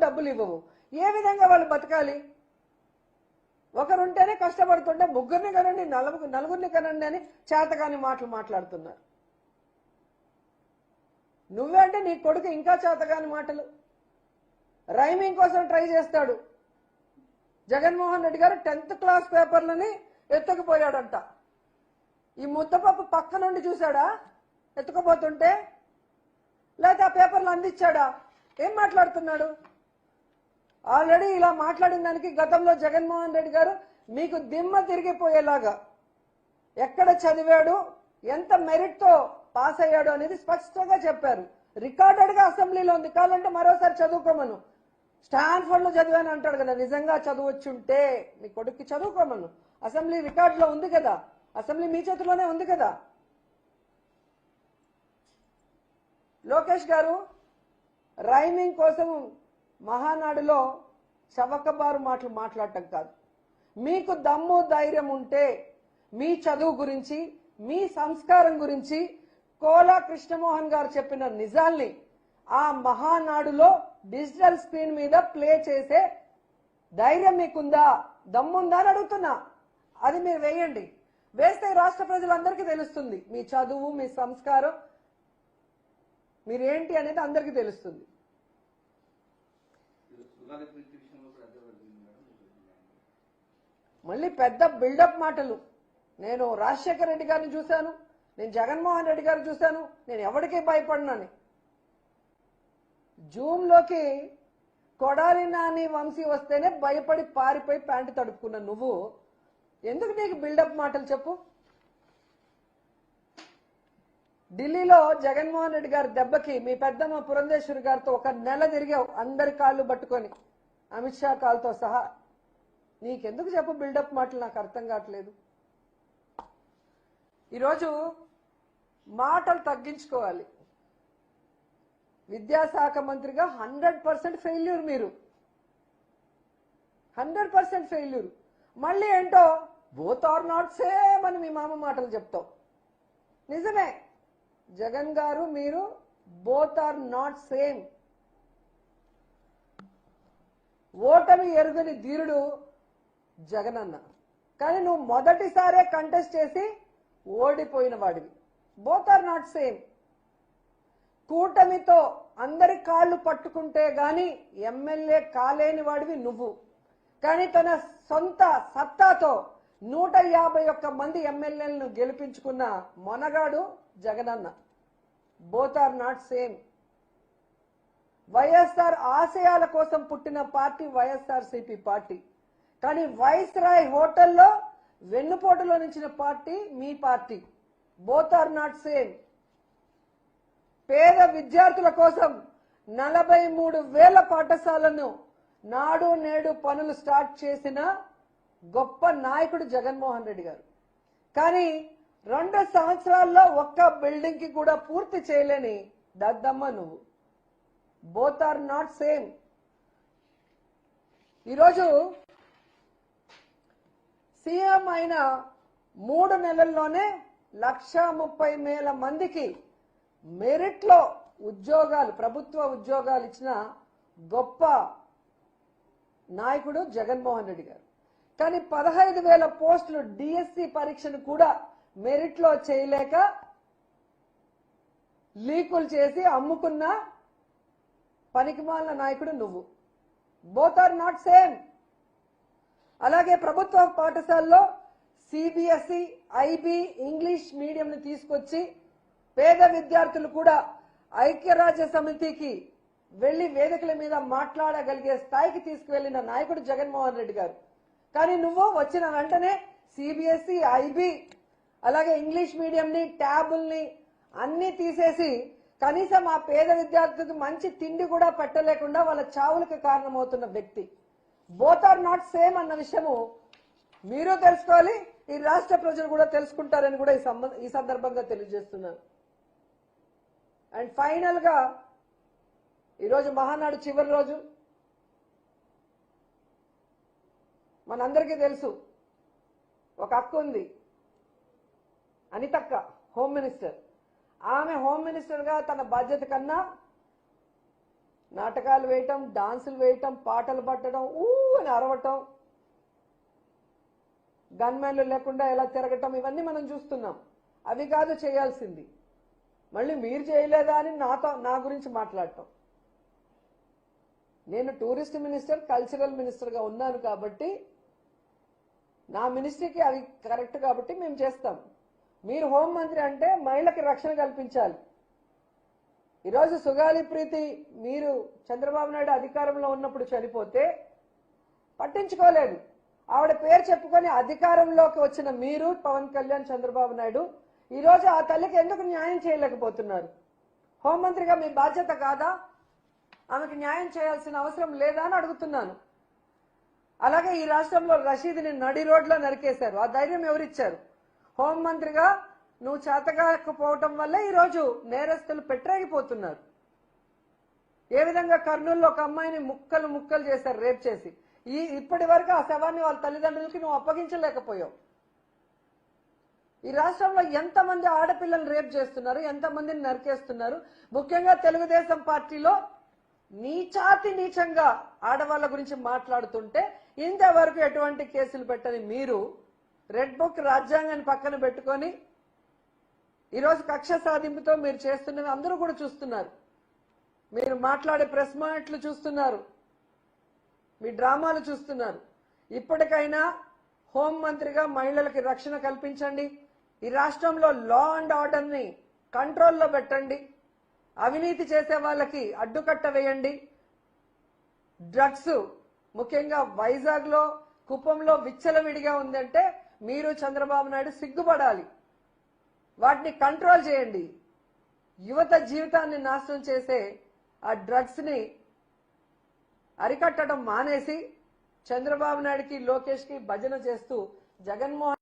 డబ్బులు ఇవ్వవు. ఏ విధంగా వాళ్ళు బతకాలి? ఒకరుంటేనే కష్టపడుతుంటే ముగ్గురిని కనండి, నలుగురిని కనండి అని చేతకాని మాటలు మాట్లాడుతున్నారు. నువ్వే అంటే నీ కొడుకు ఇంకా చేతకాని మాటలు. రైమింగ్ కోసం ట్రై చేస్తాడు. జగన్మోహన్ రెడ్డి గారు 10th క్లాస్ పేపర్లని ఎత్తుకుపోయాడంట. ఈ ముద్దపప్పు పక్క నుండి చూశాడా ఎత్తుకుపోతుంటే? లేకపోతే ఆ పేపర్లు అందించాడా? ఏం మాట్లాడుతున్నాడు? ఆల్రెడీ ఇలా మాట్లాడిన దానికి గతంలో జగన్మోహన్ రెడ్డి గారు మీకు దిమ్మ తిరిగిపోయేలాగా ఎక్కడ చదివాడు, ఎంత మెరిట్తో పాస్ అయ్యాడు అనేది స్పష్టంగా చెప్పారు. రికార్డెడ్ గా అసెంబ్లీలో ఉంది. కావాలంటే మరోసారి చదువుకోమను. స్టాన్ఫర్డ్ లో చదివాను అంటాడు కదా, నిజంగా చదువొచ్చుంటే నీ కొడుక్కి చదువుకోమను. అసెంబ్లీ రికార్డులో ఉంది కదా, అసెంబ్లీ మీ చేతిలోనే ఉంది కదా. లోకేష్ గారు రైమింగ్ కోసం మహానాడులో చవకబారు మాటలు మాట్లాడటం కాదు. మీకు దమ్ము ధైర్యం ఉంటే మీ చదువు గురించి, మీ సంస్కారం గురించి కోలా కృష్ణమోహన్ గారు చెప్పిన నిజాల్ని ఆ మహానాడులో డిజిటల్ స్క్రీన్ మీద ప్లే చేసే ధైర్యం మీకుందా, దమ్ముందా అని అడుగుతున్నా. అది మీరు వేయండి. వేస్తే రాష్ట్ర ప్రజలందరికీ తెలుస్తుంది మీ చదువు, మీ సంస్కారం, మీరేంటి అనేది అందరికీ తెలుస్తుంది. మళ్ళీ పెద్ద బిల్డప్ మాటలు. నేను రాజశేఖర రెడ్డి గారిని చూశాను, నేను జగన్మోహన్ రెడ్డి గారిని చూశాను, నేను ఎవరికీ భయపడినాని. జూమ్ లోకి కొడాలి నాని వంశీ వస్తేనే భయపడి పారిపోయి ప్యాంటు తడుపుకున్న నువ్వు ఎందుకు నీకు బిల్డప్ మాటలు చెప్పు? ఢిల్లీలో జగన్మోహన్ రెడ్డి గారి దెబ్బకి మీ పెద్దమ్మ పురంధేశ్వరి గారితో 1 నెల తిరిగావు, అందరి కాళ్ళు పట్టుకొని, అమిత్ షా కాళ్ళతో సహా. నీకెందుకు చెప్పు బిల్డప్ మాటలు? నాకు అర్థం కావట్లేదు. ఈరోజు మాటలు తగ్గించుకోవాలి. విద్యాశాఖ మంత్రిగా 100% ఫెయిల్యూర్. మీరు 100% ఫెయిల్యూర్. మళ్ళీ ఏంటో బోత్ ఆర్ నాట్ సేమ్ అని మీ మామ మాటలు చెప్తావు. నిజమే జగన్ గారు, మీరు బోత్ ఆర్ నాట్ సేమ్. ఓటమి ఎరుగని ధీరుడు జగన్ అన్న, కానీ నువ్వు మొదటిసారే కంటెస్ట్ చేసి ఓడిపోయిన వాడివి. Both are not same. కూటమితో అందరి కాళ్ళు పట్టుకుంటే గాని ఎమ్మెల్యే కాలేని వాడివి నువ్వు, కానీ తన సొంత సత్తాతో 151 మంది ఎమ్మెల్యేలను గెలిపించుకున్న మొనగాడు Jaganna. Both are not same. YSR ఆశయాల కోసం పుట్టిన పార్టీ వైఎస్ఆర్సీపీ పార్టీ, కానీ వైస్రాయ్ హోటల్లో వెన్నుపోటులో నిలిచిన పార్టీ మీ party. Both are not same. పేద విద్యార్థుల కోసం 43,000 పాఠశాలను నాడు నేడు పనులు స్టార్ట్ చేసిన గొప్ప నాయకుడు జగన్మోహన్ రెడ్డి గారు, కానీ 2 సంవత్సరాల్లో ఒక్క బిల్డింగ్ కి కూడా పూర్తి చేయలేని దద్దమ్మ నువ్వు. Both are not same. ఈరోజు సీఎం అయిన 3 నెలల్లోనే 1,30,000 మందికి మెరిట్ లో ఉద్యోగాలు, ప్రభుత్వ ఉద్యోగాలు ఇచ్చిన గొప్ప నాయకుడు జగన్మోహన్ రెడ్డి గారు, కానీ 15,000 పోస్టులు డిఎస్సి పరీక్షను కూడా మెరిట్ లో చేయలేక లీకులు చేసి అమ్ముకున్న పనికిమాలిన నాయకుడు నువ్వు. Both are not same. అలాగే ప్రభుత్వ పాఠశాలలో సిబిఎస్ఈ, ఐబీ, ఇంగ్లీష్ మీడియం ని తీసుకొచ్చి పేద విద్యార్థులు కూడా ఐక్యరాజ్య సమితికి వెళ్లి వేదికల మీద మాట్లాడగలిగే స్థాయికి తీసుకువెళ్లిన నాయకుడు జగన్మోహన్ రెడ్డి గారు, కానీ నువ్వు వచ్చిన వెంటనే సిబిఎస్ఈ, ఐబీ, అలాగే ఇంగ్లీష్ మీడియంని, ట్యాబుల్ని అన్ని తీసేసి కనీసం ఆ పేద విద్యార్థులకు మంచి తిండి కూడా పెట్టలేకుండా వాళ్ళ చావులకు కారణమవుతున్న వ్యక్తి. బోత్ ఆర్ నాట్ సేమ్ అన్న విషయము మీరు తెలుసుకోవాలి, ఈ రాష్ట్ర ప్రజలు కూడా తెలుసుకుంటారని కూడా ఈ సందర్భంగా తెలియజేస్తున్నాను. అండ్ ఫైనల్ గా ఈరోజు మహానాడు చివరి రోజు. మనందరికీ తెలుసు ఒక అక్క ఉంది, అనితక్క, హోమ్ మినిస్టర్. ఆమె హోమ్ మినిస్టర్ గా తన బాధ్యత కన్నా నాటకాలు వేయటం, డాన్సులు వేయటం, పాటలు పట్టడం, అని అరవటం, గన్మెన్లు లేకుండా ఎలా తిరగటం, ఇవన్నీ మనం చూస్తున్నాం. అవి కాదు చేయాల్సింది. మళ్ళీ మీరు చేయలేదా అని నా గురించి మాట్లాడటం. నేను టూరిస్ట్ మినిస్టర్, కల్చరల్ మినిస్టర్గా ఉన్నాను కాబట్టి నా మినిస్ట్రీకి అవి కరెక్ట్ కాబట్టి మేము చేస్తాం. మీరు హోంమంత్రి అంటే మహిళకి రక్షణ కల్పించాలి. ఈరోజు సుగాలి ప్రీతి మీరు చంద్రబాబు నాయుడు అధికారంలో ఉన్నప్పుడు చనిపోతే పట్టించుకోలేదు. ఆవిడ పేరు చెప్పుకొని అధికారంలోకి వచ్చిన మీరు, పవన్ కళ్యాణ్, చంద్రబాబు నాయుడు ఈరోజు ఆ తల్లికి ఎందుకు న్యాయం చేయలేకపోతున్నారు? హోంమంత్రిగా మీ బాధ్యత కాదా? ఆమెకు న్యాయం చేయాల్సిన అవసరం లేదా అని అడుగుతున్నాను. అలాగే ఈ రాష్ట్రంలో రషీద్ని నడి రోడ్లో నరికేశారు. ఆ ధైర్యం ఎవరిచ్చారు? హోంమంత్రిగా నువ్వు చేతకాకపోవటం వల్లే ఈరోజు నేరస్తులు పెట్టరేగిపోతున్నారు. ఏ విధంగా కర్నూలులో ఒక అమ్మాయిని ముక్కలు ముక్కలు చేశారు, రేప్ చేసి. ఇప్పటి వరకు ఆ శవాన్ని వాళ్ళ తల్లిదండ్రులకి నువ్వు అప్పగించలేకపోయావు. ఈ రాష్ట్రంలో ఎంతమంది ఆడపిల్లలు రేప్ చేస్తున్నారు, ఎంతమందిని నరికేస్తున్నారు. ముఖ్యంగా తెలుగుదేశం పార్టీలో నీచాతి నీచంగా ఆడవాళ్ళ గురించి మాట్లాడుతుంటే ఇంతవరకు ఎటువంటి కేసులు పెట్టని మీరు రెడ్ బుక్ రాజ్యాంగాన్ని పక్కన పెట్టుకొని ఈరోజు కక్ష సాధింపుతో మీరు చేస్తున్నవి అందరూ కూడా చూస్తున్నారు. మీరు మాట్లాడే ప్రెస్ మీట్లు చూస్తున్నారు, మీ డ్రామాలు చూస్తున్నారు. ఇప్పటికైనా హోంమంత్రిగా మహిళలకి రక్షణ కల్పించండి. ఈ రాష్ట్రంలో లా అండ్ ఆర్డర్ని కంట్రోల్లో పెట్టండి. అవినీతి చేసే వాళ్ళకి అడ్డుకట్ట వేయండి. డ్రగ్స్ ముఖ్యంగా వైజాగ్లో, కుప్పంలో విచ్చలవిడిగా ఉందంటే మీరు చంద్రబాబు నాయుడు సిగ్గుపడాలి. వాటిని కంట్రోల్ చేయండి. యువత జీవితాన్ని నాశనం చేసే ఆ డ్రగ్స్ ని అరికట్టడం మానేసి చంద్రబాబు నాయుడుకి, లోకేష్ కి భజన చేస్తూ జగన్మోహన్